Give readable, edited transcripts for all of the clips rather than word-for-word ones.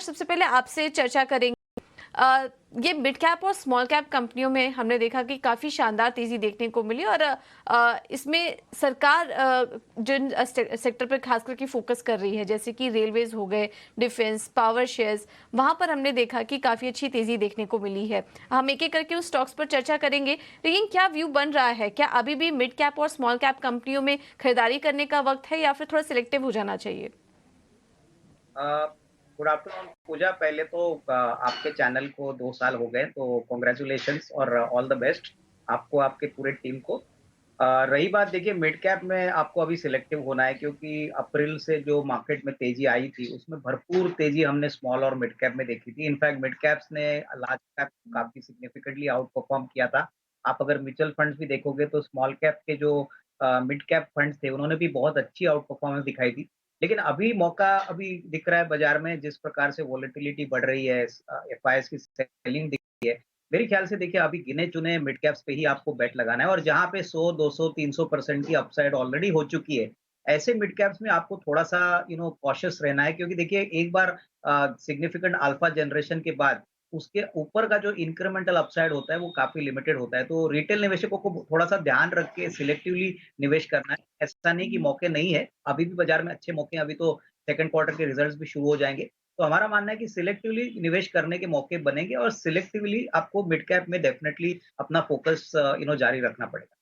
सबसे पहले आपसे चर्चा करेंगे। ये मिड कैप और स्मॉल कैप कंपनियों में हमने देखा कि काफ़ी शानदार तेज़ी देखने को मिली और इसमें सरकार जिन सेक्टर पर खास करके फोकस कर रही है, जैसे कि रेलवेज हो गए, डिफेंस, पावर शेयर्स, वहां पर हमने देखा कि काफ़ी अच्छी तेज़ी देखने को मिली है। हम एक एक करके उस स्टॉक्स पर चर्चा करेंगे, लेकिन क्या व्यू बन रहा है? क्या अभी भी मिड कैप और स्मॉल कैप कंपनियों में खरीदारी करने का वक्त है या फिर थोड़ा सिलेक्टिव हो जाना चाहिए? गुड आफ्टरनून पूजा। पहले तो आपके चैनल को 2 साल हो गए, तो कॉन्ग्रेचुलेशंस और ऑल द बेस्ट आपको, आपके पूरे टीम को। रही बात, देखिए मिड कैप में आपको अभी सिलेक्टिव होना है, क्योंकि अप्रैल से जो मार्केट में तेजी आई थी उसमें भरपूर तेजी हमने स्मॉल और मिड कैप में देखी थी। इनफैक्ट मिड कैप्स ने लार्ज कैप काफी सिग्निफिकेंटली आउट परफॉर्म किया था। आप अगर म्यूचुअल फंड्स भी देखोगे तो स्मॉल कैप के जो मिड कैप फंड्स थे उन्होंने भी बहुत अच्छी आउट परफॉर्मेंस दिखाई थी। लेकिन अभी मौका अभी दिख रहा है बाजार में, जिस प्रकार से वॉलेटिलिटी बढ़ रही है, एफआईएस की सेलिंग दिख रही है। मेरे ख्याल से देखिए अभी गिने-चुने मिड कैप्स पे ही आपको बेट लगाना है, और जहाँ पे 100, 200, 300% की अपसाइड ऑलरेडी हो चुकी है, ऐसे मिड कैप्स में आपको थोड़ा-सा कॉशियस रहना है, क्योंकि देखिए एक बार सिग्निफिकेंट अल्फा जनरेशन के बाद उसके ऊपर का जो इंक्रीमेंटल अपसाइड होता है वो काफ़ी लिमिटेड होता है। तो रिटेल निवेशकों को थोड़ा-सा ध्यान रख के सिलेक्टिवली निवेश करना है। ऐसा नहीं कि मौके नहीं है, अभी भी बाजार में अच्छे मौके हैं, अभी तो सेकंड क्वार्टर के रिजल्ट्स भी शुरू हो जाएँगे। तो हमारा मानना है कि सिलेक्टिवली निवेश करने के मौके बनेंगे, और सिलेक्टिवली आपको मिड कैप में डेफिनिटली अपना फोकस जारी रखना पड़ेगा।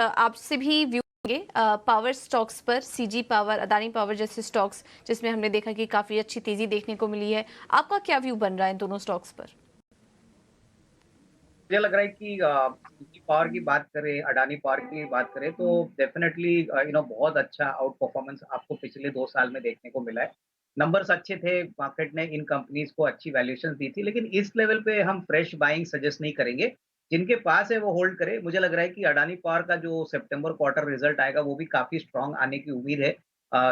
आपसे भी व्यू होंगे पावर स्टॉक्स पर, सीजी पावर, अदानी पावर जैसे स्टॉक्स जिसमें हमने देखा कि काफी अच्छी तेजी देखने को मिली है। आपका क्या व्यू बन रहा है इन दोनों स्टॉक्स पर? मुझे लग रहा है कि सीजी पावर की बात करें, अडानी पावर की बात करें, तो डेफिनिटली बहुत अच्छा आउट परफॉर्मेंस आपको पिछले 2 साल में देखने को मिला है। नंबर्स अच्छे थे, मार्केट ने इन कंपनीज को अच्छी वैल्यूएशन दी थी, लेकिन इस लेवल पे हम फ्रेश बाइंग सजेस्ट नहीं करेंगे। जिनके पास है वो होल्ड करे। मुझे लग रहा है कि अडानी पावर का जो सितंबर क्वार्टर रिजल्ट आएगा वो भी काफी स्ट्रांग आने की उम्मीद है।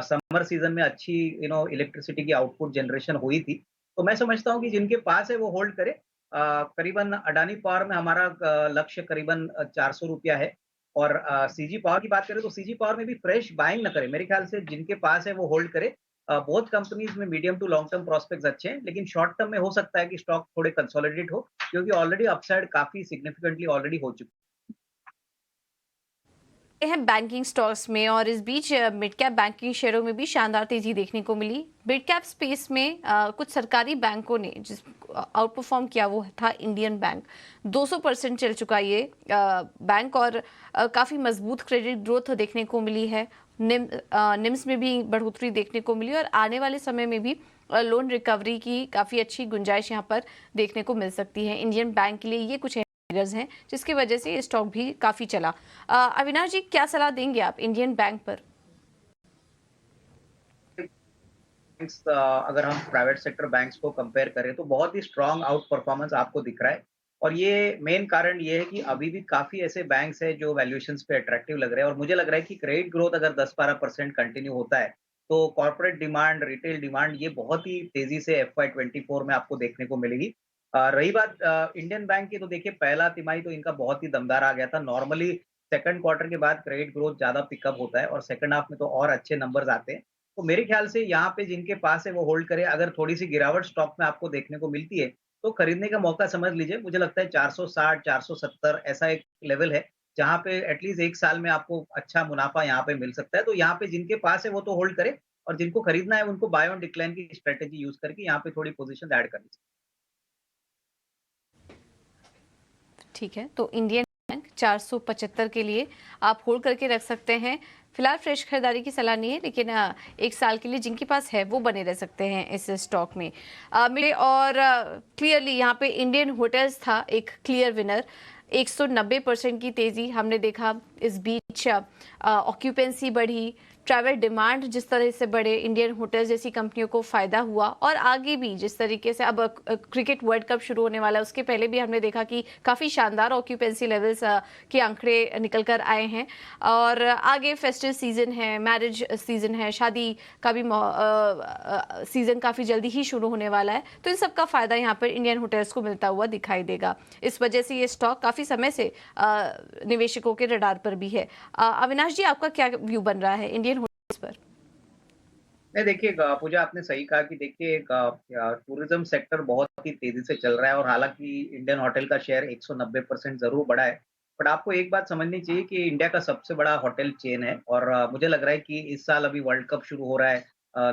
समर सीजन में अच्छी इलेक्ट्रिसिटी की आउटपुट जनरेशन हुई थी, तो मैं समझता हूँ कि जिनके पास है वो होल्ड करे। करीबन अडानी पावर में हमारा लक्ष्य करीबन ₹400 है, और सीजी पावर की बात करें तो सीजी पावर में भी फ्रेश बाइंग ना करें। मेरे ख्याल से जिनके पास है वो होल्ड करे। बोथ कंपनीज में medium to long term prospects अच्छे हैं, लेकिन शॉर्ट टर्म में हो सकता है कि स्टॉक थोड़े कंसोलिडेट हो, क्योंकि ऑलरेडी अपसाइड काफी सिग्निफिकेंटली ऑलरेडी हो चुकी हैं बैंकिंग स्टॉक्स में, और इस बीच मिड कैप बैंकिंग शेयरों में भी शानदार तेजी देखने को मिली। मिड कैप स्पेस में कुछ सरकारी बैंकों ने जिस आउट परफॉर्म किया वो था इंडियन बैंक। 200% चल चुका ये बैंक, और काफी मजबूत क्रेडिट ग्रोथ देखने को मिली है। निम्स में भी बढ़ोतरी देखने को मिली, और आने वाले समय में भी लोन रिकवरी की काफी अच्छी गुंजाइश यहाँ पर देखने को मिल सकती है। इंडियन बैंक के लिए ये कुछ ट्रिगर्स हैं जिसकी वजह से ये स्टॉक भी काफी चला। अविनाश जी, क्या सलाह देंगे आप इंडियन बैंक पर? है। अगर हम प्राइवेट सेक्टर बैंक्स को कंपेयर करें तो बहुत ही स्ट्रांग आउट परफॉर्मेंस आपको दिख रहा है, और ये मेन कारण ये है कि अभी भी काफी ऐसे बैंक्स हैं जो वैल्यूएशंस पे अट्रैक्टिव लग रहे हैं, और मुझे लग रहा है कि क्रेडिट ग्रोथ अगर 10-12% कंटिन्यू होता है तो कॉर्पोरेट डिमांड, रिटेल डिमांड ये बहुत ही तेजी से FY24 में आपको देखने को मिलेगी। रही बात इंडियन बैंक की, तो देखिए पहला तिमाही तो इनका बहुत ही दमदार आ गया था। नॉर्मली सेकंड क्वार्टर के बाद क्रेडिट ग्रोथ ज्यादा पिकअप होता है, और सेकंड हाफ में तो और अच्छे नंबर्स आते हैं। तो मेरे ख्याल से यहाँ पे जिनके पास है वो होल्ड करे। अगर थोड़ी-सी गिरावट स्टॉक में आपको देखने को मिलती है, तो खरीदने का मौका समझ लीजिए। मुझे लगता है 460, 470 ऐसा एक लेवल है, जहाँ पे एटलीस्ट 1 साल में आपको अच्छा मुनाफ़ा यहाँ पे मिल सकता है। तो यहाँ पे जिनके पास है वो तो होल्ड करे, और जिनको खरीदना है उनको बाय ऑन डिक्लाइन की स्ट्रैटेजी यूज़ करके यहाँ पे थोड़ी पोज़ीशंस ऐड करनी चाहिए। ठीक है, तो इंडियन बैंक 475 के लिए आप होल्ड करके रख सकते हैं। फिलहाल फ्रेश खरीदारी की सलाह नहीं है, लेकिन 1 साल के लिए जिनके पास है वो बने रह सकते हैं इस स्टॉक में। मिले और क्लियरली यहाँ पे इंडियन होटल्स था एक क्लियर विनर। 190% की तेजी हमने देखा। इस बीच ऑक्यूपेंसी बढ़ी, ट्रैवल डिमांड जिस तरह से बढ़े, इंडियन होटल्स जैसी कंपनियों को फायदा हुआ। और आगे भी जिस तरीके से अब क्रिकेट वर्ल्ड कप शुरू होने वाला है, उसके पहले भी हमने देखा कि काफ़ी शानदार ऑक्यूपेंसी लेवल्स के आंकड़े निकल कर आए हैं। और आगे फेस्टिव सीजन है, मैरिज सीजन है, शादी का भी सीजन काफ़ी जल्दी ही शुरू होने वाला है, तो इन सब का फायदा यहाँ पर इंडियन होटल्स को मिलता हुआ दिखाई देगा। इस वजह से ये स्टॉक काफ़ी समय से निवेशकों के रडार पर भी है। अविनाश जी, आपका क्या व्यू बन रहा है इंडियन होटल्स पर? नहीं देखिए पूजा आपने सही कहा कि देखिए टूरिज्म सेक्टर बहुत ही तेज़ी से चल रहा है और हालाँकि इंडियन होटल का शेयर 190% ज़रूर बढ़ा है। बट आपको एक बात समझनी चाहिए कि इंडिया का सबसे बड़ा होटल चेन है और मुझे लग रहा है कि इस साल अभी वर्ल्ड कप शुरू हो रहा है।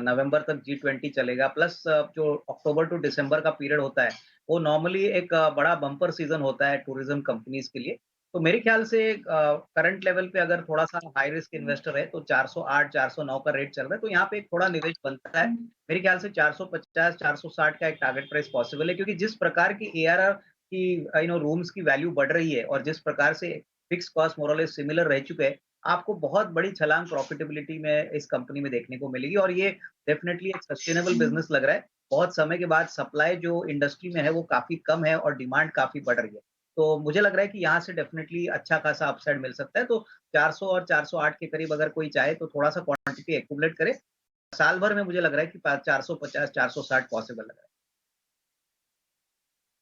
नवंबर तक जी20 चलेगा प्लस जो अक्टूबर टू दिसंबर का पीरियड होता है, वो नॉर्मली एक बड़ा बम्पर सीज़न होता है टूरिज्म कंपनीज़ के लिए। तो मेरे ख्याल से करंट लेवल पे अगर थोड़ा-सा हाई रिस्क इन्वेस्टर है तो 408, 409 का रेट चल रहा है, तो यहाँ पे एक थोड़ा निवेश बनता है। मेरे ख्याल से 450, 460 का एक टारगेट प्राइस पॉसिबल है क्योंकि जिस प्रकार की एआरआर की रूम्स की वैल्यू बढ़ रही है और जिस प्रकार से फिक्स्ड कॉस्ट मोर और लेस सिमिलर रह चुके हैं, आपको बहुत बड़ी छलांग प्रॉफिटेबिलिटी में इस कंपनी में देखने को मिलेगी और ये डेफिनिटली एक सस्टेनेबल बिज़नेस लग रहा है। बहुत समय के बाद सप्लाई जो इंडस्ट्री में है वो काफ़ी कम है और डिमांड काफ़ी बढ़ रही है। तो मुझे लग रहा है कि यहाँ से डेफ़िनेटली अच्छा खासा अपसाइड मिल सकता है। तो 400 और 408 के करीब अगर कोई चाहे तो थोड़ा-सा क्वांटिटी एक्यूमुलेट करे। साल भर में मुझे लग रहा है कि पा 450 460 पॉसिबल लग रहा है।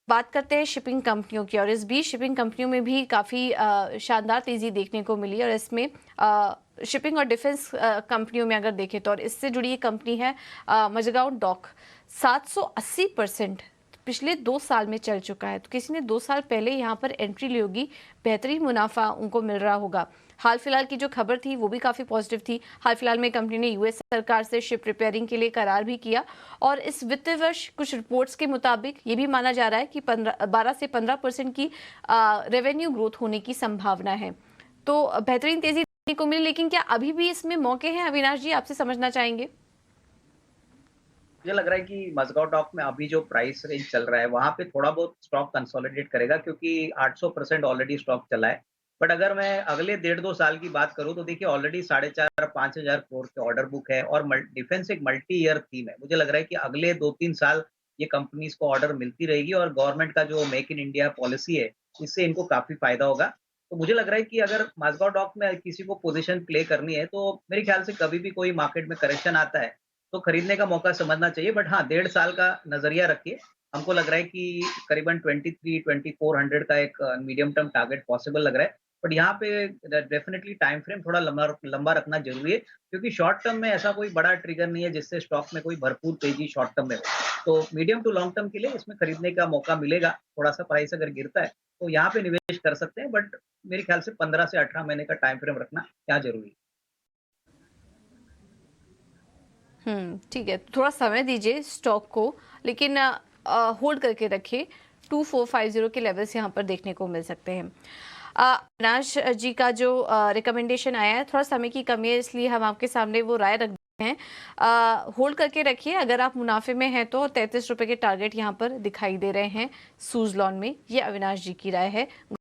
बात करते हैं शिपिंग कंपनियों की और इस बीच शिपिंग कंपनियों में भी काफ़ी शानदार तेज़ी देखने को मिली और इसमें शिपिंग और डिफेंस कंपनियों में अगर देखें तो और इससे जुड़ी ये कंपनी है मजगांव डॉक 780% पिछले 2 साल में चल चुका है। तो किसी ने 2 साल पहले यहाँ पर एंट्री ली होगी, बेहतरीन मुनाफा उनको मिल रहा होगा। हाल फिलहाल की जो खबर थी वो भी काफ़ी पॉजिटिव थी। हाल फिलहाल में कंपनी ने यूएस सरकार से शिप रिपेयरिंग के लिए करार भी किया और इस वित्तीय वर्ष कुछ रिपोर्ट्स के मुताबिक ये भी माना जा रहा है कि 12 से 15% की रेवेन्यू ग्रोथ होने की संभावना है। तो बेहतरीन तेजी देखने को मिली, लेकिन क्या अभी भी इसमें मौके हैं अविनाश जी, आपसे समझना चाहेंगे? मुझे लग रहा है कि मज़गाँव डॉक में अभी जो प्राइस रेंज चल रहा है, वहाँ पे थोड़ा बहुत स्टॉक कंसोलिडेट करेगा क्योंकि 800% ऑलरेडी स्टॉक चला है। बट अगर मैं अगले डेढ़ 2 साल की बात करूँ तो देखिए ऑलरेडी 4,500-5,000 करोड़ के ऑर्डर बुक है और डिफेंस एक मल्टी ईयर थीम है। मुझे लग रहा है कि अगले 2-3 साल ये कंपनीज़ को ऑर्डर मिलती रहेगी और गवर्नमेंट का जो मेक इन इंडिया पॉलिसी है, इससे इनको काफ़ी फ़ायदा होगा। तो मुझे लग रहा है कि अगर माझगाँव डॉक में किसी को पोज़ीशन प्ले करनी है, तो मेरे ख्याल से कभी भी कोई मार्केट में करेक्शन आता है, तो खरीदने का मौका समझना चाहिए बट हाँ, डेढ़ साल का नज़रिया रखिए। हमको लग रहा है कि करीबन 23-2400 का एक मीडियम टर्म टारगेट पॉसिबल लग रहा है। बट यहाँ पे डेफ़िनिटली टाइम फ्रेम थोड़ा लंबा लंबा रखना ज़रूरी है क्योंकि शॉर्ट टर्म में ऐसा कोई बड़ा ट्रिगर नहीं है जिससे स्टॉक में कोई भरपूर तेज़ी शॉर्ट टर्म में हो। तो मीडियम टू लॉन्ग टर्म के लिए इसमें खरीदने का मौका मिलेगा। थोड़ा-सा प्राइस अगर गिरता है, तो यहाँ पे निवेश कर सकते हैं बट मेरे ख्याल से 15 से 18 महीने का टाइम फ्रेम रखना यहाँ ज़रूरी है। ठीक है। थोड़ा समय दीजिए स्टॉक को, लेकिन होल्ड करके रखिए। 2450 के लेवल्स यहाँ पर देखने को मिल सकते हैं। अविनाश जी का जो रिकमेंडेशन आया है, थोड़ा समय की कमी है इसलिए हम आपके सामने वो राय रख देते हैं। होल्ड करके रखिए अगर आप मुनाफे में हैं तो, और 33 रुपए के टारगेट यहाँ पर दिखाई दे रहे हैं सूजलॉन में। ये अविनाश जी की राय है।